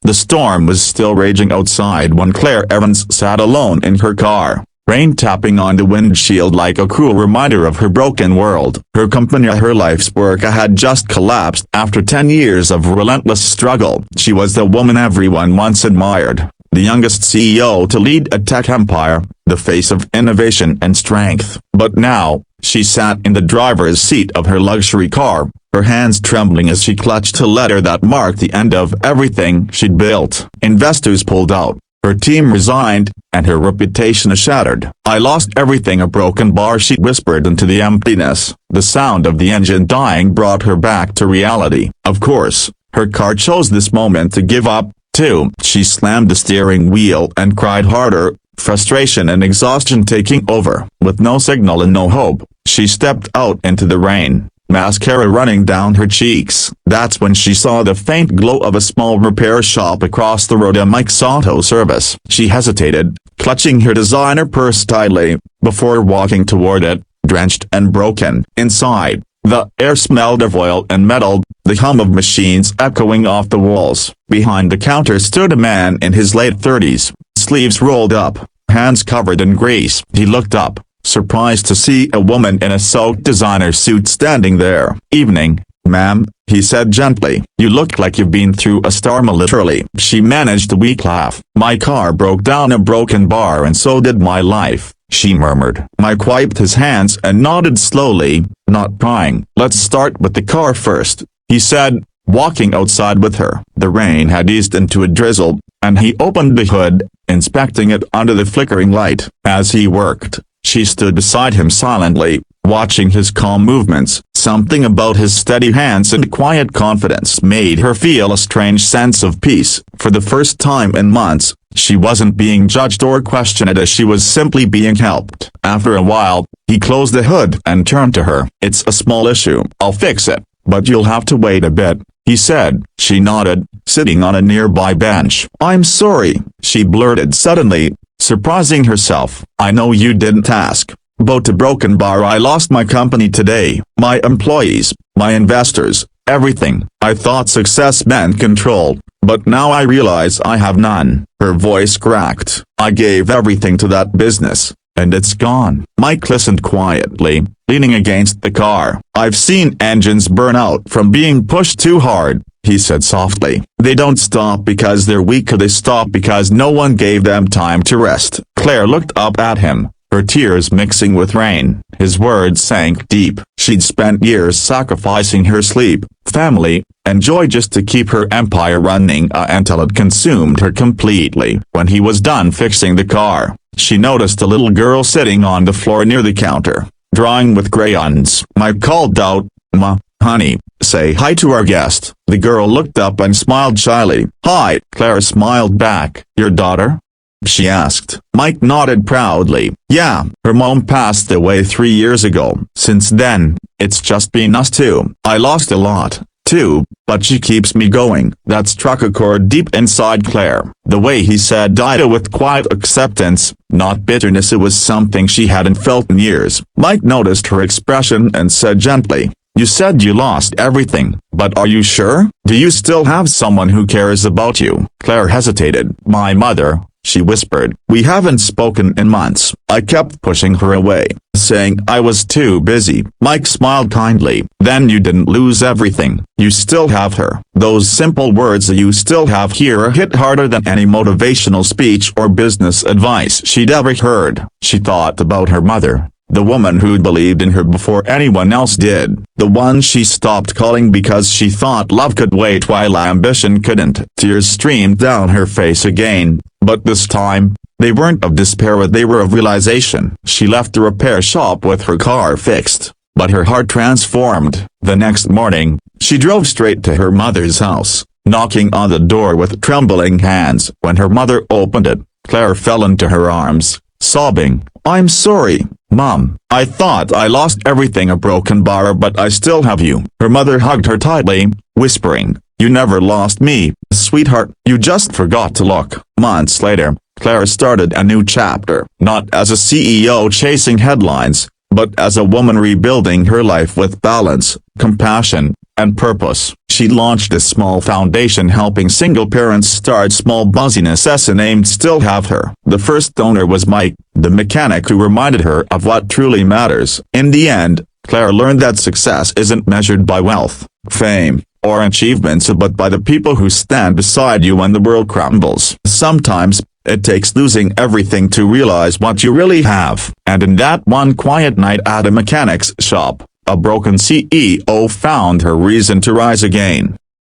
The storm was still raging outside when Claire Evans sat alone in her car, rain tapping on the windshield like a cruel reminder of her broken world. Her company, her life's work, had just collapsed after 10 years of relentless struggle. She was the woman everyone once admired, the youngest CEO to lead a tech empire, the face of innovation and strength. But now, she sat in the driver's seat of her luxury car, her hands trembling as she clutched a letter that marked the end of everything she'd built. Investors pulled out, her team resigned, and her reputation shattered. "I lost everything," a broken bar, she whispered into the emptiness. The sound of the engine dying brought her back to reality. Of course, her car chose this moment to give up, too. She slammed the steering wheel and cried harder, frustration and exhaustion taking over. With no signal and no hope, she stepped out into the rain, mascara running down her cheeks. That's when she saw the faint glow of a small repair shop across the road, a Mike's Auto Service. She hesitated, clutching her designer purse tightly, before walking toward it, drenched and broken. Inside, the air smelled of oil and metal, the hum of machines echoing off the walls. Behind the counter stood a man in his late 30s, sleeves rolled up, hands covered in grease. He looked up, surprised to see a woman in a soaked designer suit standing there. "Evening, ma'am," he said gently. "You look like you've been through a storm." Literally. She managed a weak laugh. "My car broke down a broken bar and so did my life," she murmured. Mike wiped his hands and nodded slowly, not prying. "Let's start with the car first," he said, walking outside with her. The rain had eased into a drizzle, and he opened the hood, inspecting it under the flickering light. As he worked, she stood beside him silently, watching his calm movements. Something about his steady hands and quiet confidence made her feel a strange sense of peace. For the first time in months, she wasn't being judged or questioned, as she was simply being helped. After a while, he closed the hood and turned to her. "It's a small issue. I'll fix it, but you'll have to wait a bit," he said. She nodded, sitting on a nearby bench. "I'm sorry," she blurted suddenly, surprising herself. "I know you didn't ask. About a broken bar. I lost my company today, my employees, my investors, everything. I thought success meant control, but now I realize I have none." Her voice cracked. "I gave everything to that business, and it's gone." Mike listened quietly, leaning against the car. "I've seen engines burn out from being pushed too hard," he said softly. "They don't stop because they're weak, they stop because no one gave them time to rest." Claire looked up at him, her tears mixing with rain. His words sank deep. She'd spent years sacrificing her sleep, family, and joy just to keep her empire running until it consumed her completely. When he was done fixing the car, she noticed a little girl sitting on the floor near the counter, drawing with crayons. Mike called out, "Ma, honey, say hi to our guest." The girl looked up and smiled shyly. "Hi." Claire smiled back. "Your daughter?" she asked. Mike nodded proudly. "Yeah, her mom passed away 3 years ago. Since then, it's just been us two. I lost a lot, too, but she keeps me going." That struck a chord deep inside Claire. The way he said it with quiet acceptance, not bitterness. It was something she hadn't felt in years. Mike noticed her expression and said gently, "You said you lost everything, but are you sure? Do you still have someone who cares about you?" Claire hesitated. "My mother," she whispered. "We haven't spoken in months." I kept pushing her away, saying I was too busy. Mike smiled kindly. "Then you didn't lose everything. You still have her." Those simple words, "you still have her," hit harder than any motivational speech or business advice she'd ever heard. She thought about her mother, the woman who'd believed in her before anyone else did, the one she stopped calling because she thought love could wait while ambition couldn't. Tears streamed down her face again, but this time, they weren't of despair, they were of realization. She left the repair shop with her car fixed, but her heart transformed. The next morning, she drove straight to her mother's house, knocking on the door with trembling hands. When her mother opened it, Claire fell into her arms, sobbing, "I'm sorry, Mom. I thought I lost everything, a broken bar, but I still have you." Her mother hugged her tightly, whispering, "You never lost me, sweetheart. You just forgot to look." Months later, Claire started a new chapter, not as a CEO chasing headlines, but as a woman rebuilding her life with balance, compassion, and purpose. She launched a small foundation helping single parents start small businesses and aimed still have her. The first donor was Mike, the mechanic who reminded her of what truly matters. In the end, Claire learned that success isn't measured by wealth, fame, or achievements but by the people who stand beside you when the world crumbles. Sometimes, it takes losing everything to realize what you really have. And in that one quiet night at a mechanic's shop, a broken CEO found her reason to rise again.